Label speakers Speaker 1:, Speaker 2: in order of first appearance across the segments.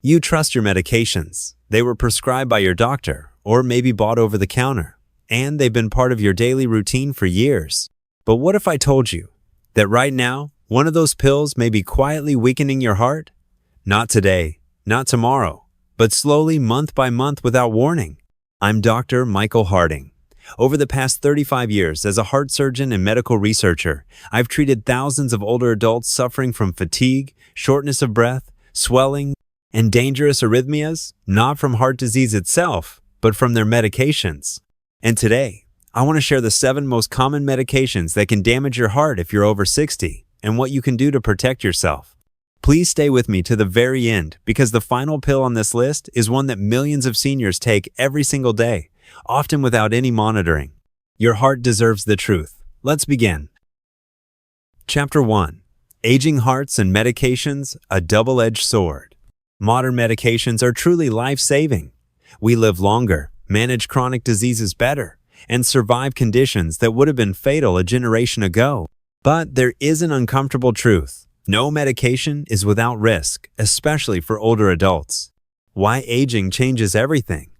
Speaker 1: You trust your medications. They were prescribed by your doctor or maybe bought over the counter, and they've been part of your daily routine for years. But what if I told you that right now, one of those pills may be quietly weakening your heart? Not today, not tomorrow, but slowly month by month without warning. I'm Dr. Michael Harding. Over the past 35 years as a heart surgeon and medical researcher, I've treated thousands of older adults suffering from fatigue, shortness of breath, swelling, and dangerous arrhythmias, not from heart disease itself, but from their medications. And today, I want to share the 7 most common medications that can damage your heart if you're over 60 and what you can do to protect yourself. Please stay with me to the very end because the final pill on this list is one that millions of seniors take every single day, often without any monitoring. Your heart deserves the truth. Let's begin. Chapter 1. Aging Hearts and Medications, a Double-Edged Sword. Modern medications are truly life-saving. We live longer, manage chronic diseases better, and survive conditions that would have been fatal a generation ago. But there is an uncomfortable truth. No medication is without risk, especially for older adults. Why aging changes everything.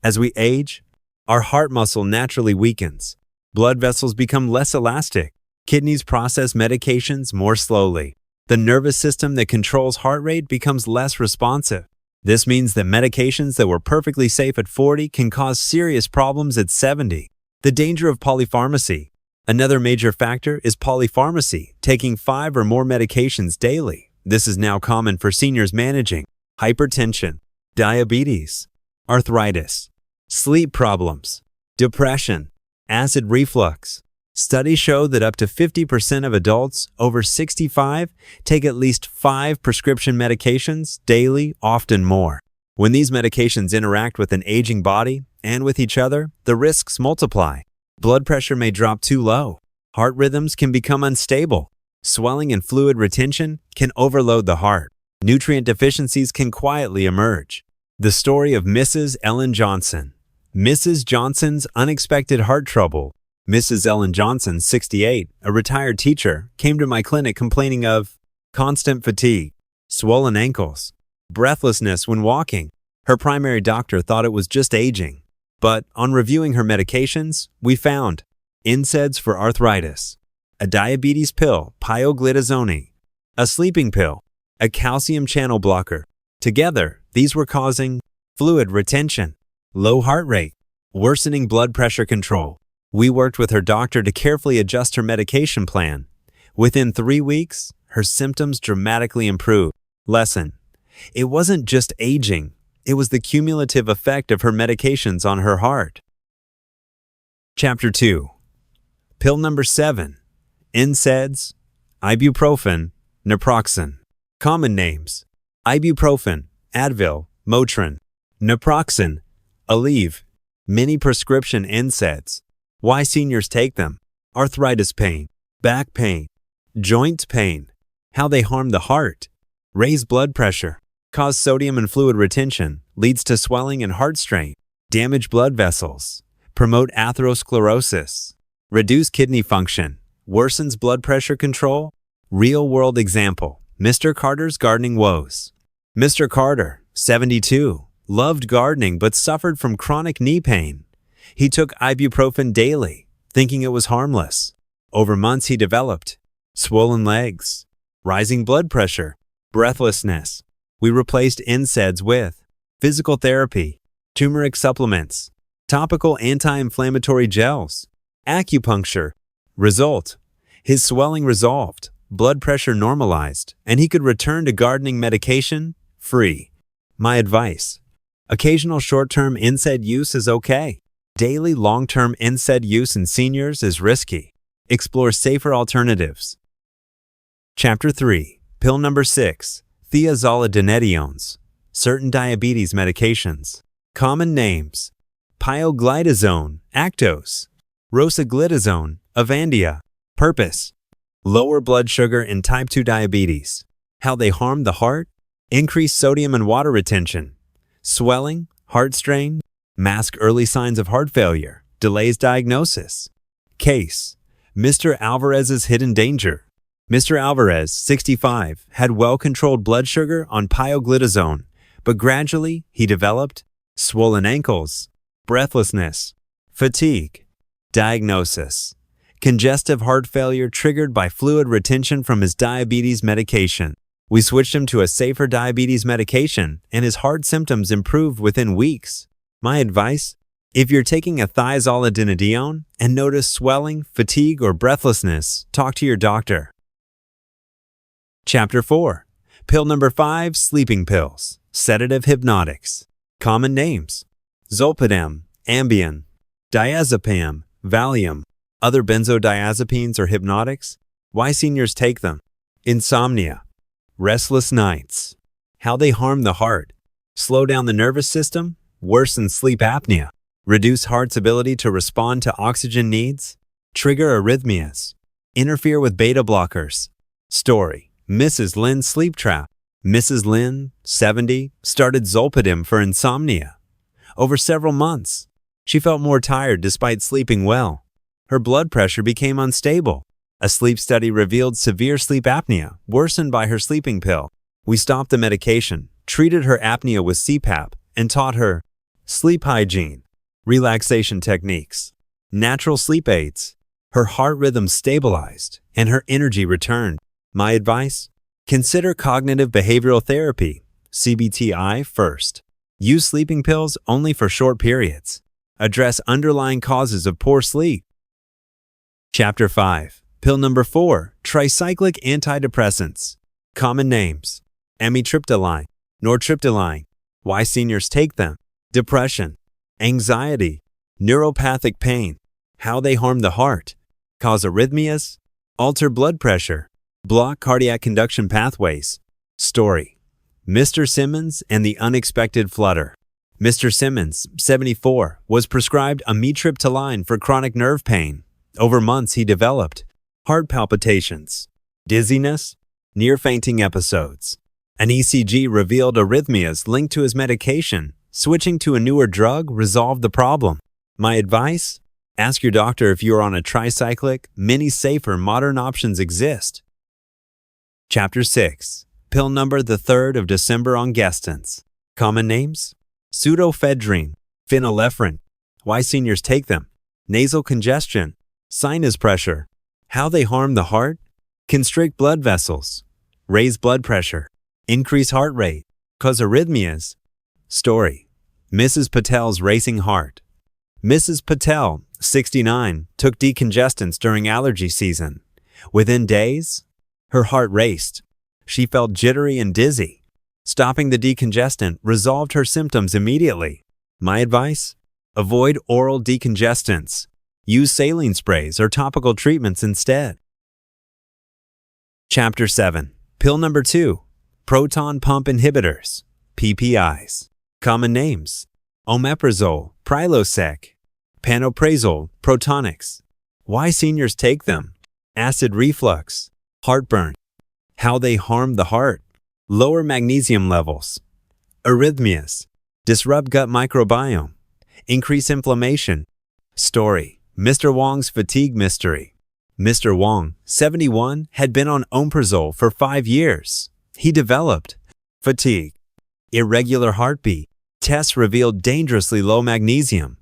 Speaker 1: As we age, our heart muscle naturally weakens. Blood vessels become less elastic. Kidneys process medications more slowly. The nervous system that controls heart rate becomes less responsive. This means that medications that were perfectly safe at 40 can cause serious problems at 70. The danger of polypharmacy. Another major factor is polypharmacy, taking 5 or more medications daily. This is now common for seniors managing hypertension, diabetes, arthritis, sleep problems, depression, acid reflux. Studies show that up to 50% of adults over 65 take at least 5 prescription medications daily, often more. When these medications interact with an aging body and with each other, the risks multiply. Blood pressure may drop too low. Heart rhythms can become unstable. Swelling and fluid retention can overload the heart. Nutrient deficiencies can quietly emerge. The story of Mrs. Ellen Johnson. Mrs. Johnson's unexpected heart trouble. Mrs. Ellen Johnson, 68, a retired teacher, came to my clinic complaining of constant fatigue, swollen ankles, breathlessness when walking. Her primary doctor thought it was just aging. But on reviewing her medications, we found NSAIDs for arthritis, a diabetes pill, pioglitazone, a sleeping pill, a calcium channel blocker. Together, these were causing fluid retention, low heart rate, worsening blood pressure control. We worked with her doctor to carefully adjust her medication plan. Within 3 weeks, her symptoms dramatically improved. Lesson: it wasn't just aging, it was the cumulative effect of her medications on her heart. Chapter 2. Pill number 7. NSAIDs, Ibuprofen, Naproxen. Common names: Ibuprofen, Advil, Motrin, Naproxen, Aleve. Many prescription NSAIDs. Why seniors take them: arthritis pain, back pain, joint pain, how they harm the heart, raise blood pressure, cause sodium and fluid retention, leads to swelling and heart strain, damage blood vessels, promote atherosclerosis, reduce kidney function, worsens blood pressure control. Real-world example: Mr. Carter's gardening woes. Mr. Carter, 72, loved gardening but suffered from chronic knee pain. He took ibuprofen daily, thinking it was harmless. Over months he developed swollen legs, rising blood pressure, breathlessness. We replaced NSAIDs with physical therapy, turmeric supplements, topical anti-inflammatory gels, acupuncture. Result: his swelling resolved, blood pressure normalized, and he could return to gardening medication free. My advice: occasional short-term NSAID use is okay. Daily long-term NSAID use in seniors is risky. Explore safer alternatives. Chapter 3. Pill number 6. Thiazolidinediones. Certain diabetes medications. Common names: pioglitazone, Actos, rosiglitazone, Avandia. Purpose: lower blood sugar in type 2 diabetes. How they harm the heart: increase sodium and water retention, swelling, heart strain, mask early signs of heart failure, delays diagnosis. Case: Mr. Alvarez's hidden danger. Mr. Alvarez, 65, had well-controlled blood sugar on pioglitazone, But gradually, he developed swollen ankles, breathlessness, fatigue. Diagnosis: congestive heart failure triggered by fluid retention from his diabetes medication. We switched him to a safer diabetes medication, and his heart symptoms improved within weeks. My advice: if you're taking a thiazolidinedione and notice swelling, fatigue, or breathlessness, talk to your doctor. Chapter 4. Pill number 5, sleeping pills. Sedative hypnotics. Common names: zolpidem, Ambien, diazepam, Valium. Other benzodiazepines or hypnotics. Why seniors take them. Insomnia, restless nights. How they harm the heart. Slow down the nervous system, worsen sleep apnea. Reduce heart's ability to respond to oxygen needs. Trigger arrhythmias. Interfere with beta blockers. Story: Mrs. Lynn's sleep trap. Mrs. Lynn, 70, started zolpidem for insomnia. Over several months, she felt more tired despite sleeping well. Her blood pressure became unstable. A sleep study revealed severe sleep apnea, worsened by her sleeping pill. We stopped the medication, treated her apnea with CPAP, and taught her sleep hygiene, relaxation techniques, natural sleep aids. Her heart rhythm stabilized, and her energy returned. My advice: consider cognitive behavioral therapy, CBTI, first. Use sleeping pills only for short periods. Address underlying causes of poor sleep. Chapter 5. Pill number 4, Tricyclic antidepressants. Common names: amitriptyline, nortriptyline. Why seniors take them. Depression, anxiety, neuropathic pain. How they harm the heart. Cause arrhythmias, alter blood pressure, block cardiac conduction pathways. Story: Mr. Simmons and the unexpected flutter. Mr. Simmons, 74, was prescribed amitriptyline for chronic nerve pain. Over months, he developed heart palpitations, dizziness, near-fainting episodes. An ECG revealed arrhythmias linked to his medication. Switching to a newer drug resolved the problem. My advice: ask your doctor if you are on a tricyclic. Many safer modern options exist. Chapter 6. Pill number the 3rd of Decongestants. Common names: pseudoephedrine, phenylephrine. Why seniors take them. Nasal congestion, sinus pressure. How they harm the heart. Constrict blood vessels, raise blood pressure, increase heart rate, cause arrhythmias. Story: Mrs. Patel's racing heart. Mrs. Patel, 69, took decongestants during allergy season. Within days, her heart raced. She felt jittery and dizzy. Stopping the decongestant resolved her symptoms immediately. My advice: avoid oral decongestants. Use saline sprays or topical treatments instead. Chapter 7. Pill number 2, Proton pump inhibitors, PPIs. Common names: omeprazole, Prilosec, pantoprazole, Protonics. Why seniors take them. Acid reflux, heartburn. How they harm the heart. Lower magnesium levels, arrhythmias, disrupt gut microbiome, increase inflammation. Story: Mr. Wong's fatigue mystery. Mr. Wong, 71, had been on omeprazole for 5 years. He developed fatigue, irregular heartbeat. Tests revealed dangerously low magnesium.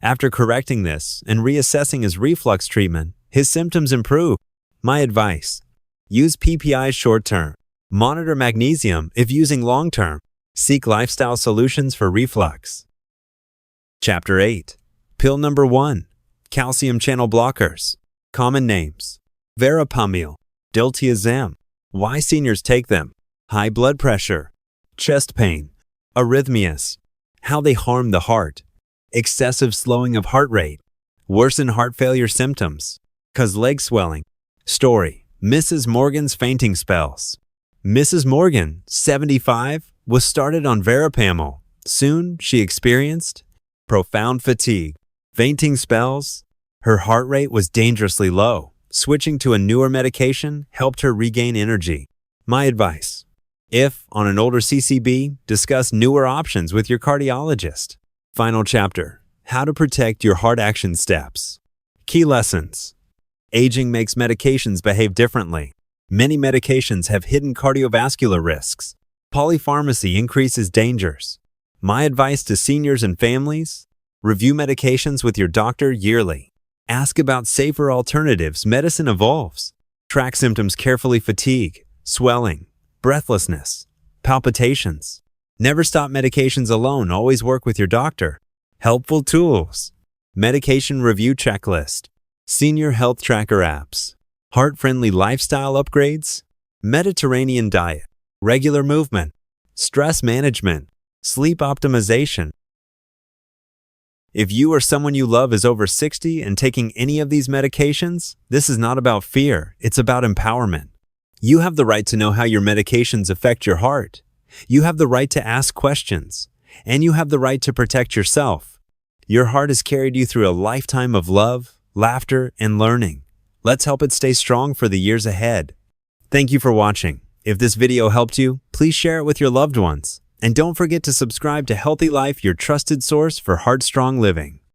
Speaker 1: After correcting this and reassessing his reflux treatment, his symptoms improved. My advice: use PPIs short-term. Monitor magnesium if using long-term. Seek lifestyle solutions for reflux. Chapter 8. Pill number 1, calcium channel blockers. Common names: verapamil, diltiazem. Why seniors take them. High blood pressure, chest pain, arrhythmias. How they harm the heart. Excessive slowing of heart rate, worsen heart failure symptoms, cause leg swelling. Story: Mrs. Morgan's fainting spells. Mrs. Morgan, 75, was started on verapamil. Soon, she experienced profound fatigue, fainting spells. Her heart rate was dangerously low. Switching to a newer medication helped her regain energy. My advice: if on an older CCB, discuss newer options with your cardiologist. Final chapter: how to protect your heart action steps. Key lessons: aging makes medications behave differently. Many medications have hidden cardiovascular risks. Polypharmacy increases dangers. My advice to seniors and families: review medications with your doctor yearly. Ask about safer alternatives. Medicine evolves. Track symptoms carefully: fatigue, swelling, breathlessness, palpitations. Never stop medications alone. Always work with your doctor. Helpful tools: medication review checklist, senior health tracker apps, heart-friendly lifestyle upgrades, Mediterranean diet, regular movement, stress management, sleep optimization. If you or someone you love is over 60 and taking any of these medications, this is not about fear, it's about empowerment. You have the right to know how your medications affect your heart. You have the right to ask questions, and you have the right to protect yourself. Your heart has carried you through a lifetime of love, laughter, and learning. Let's help it stay strong for the years ahead. Thank you for watching. If this video helped you, please share it with your loved ones. And don't forget to subscribe to Healthy Life, your trusted source for heart-strong living.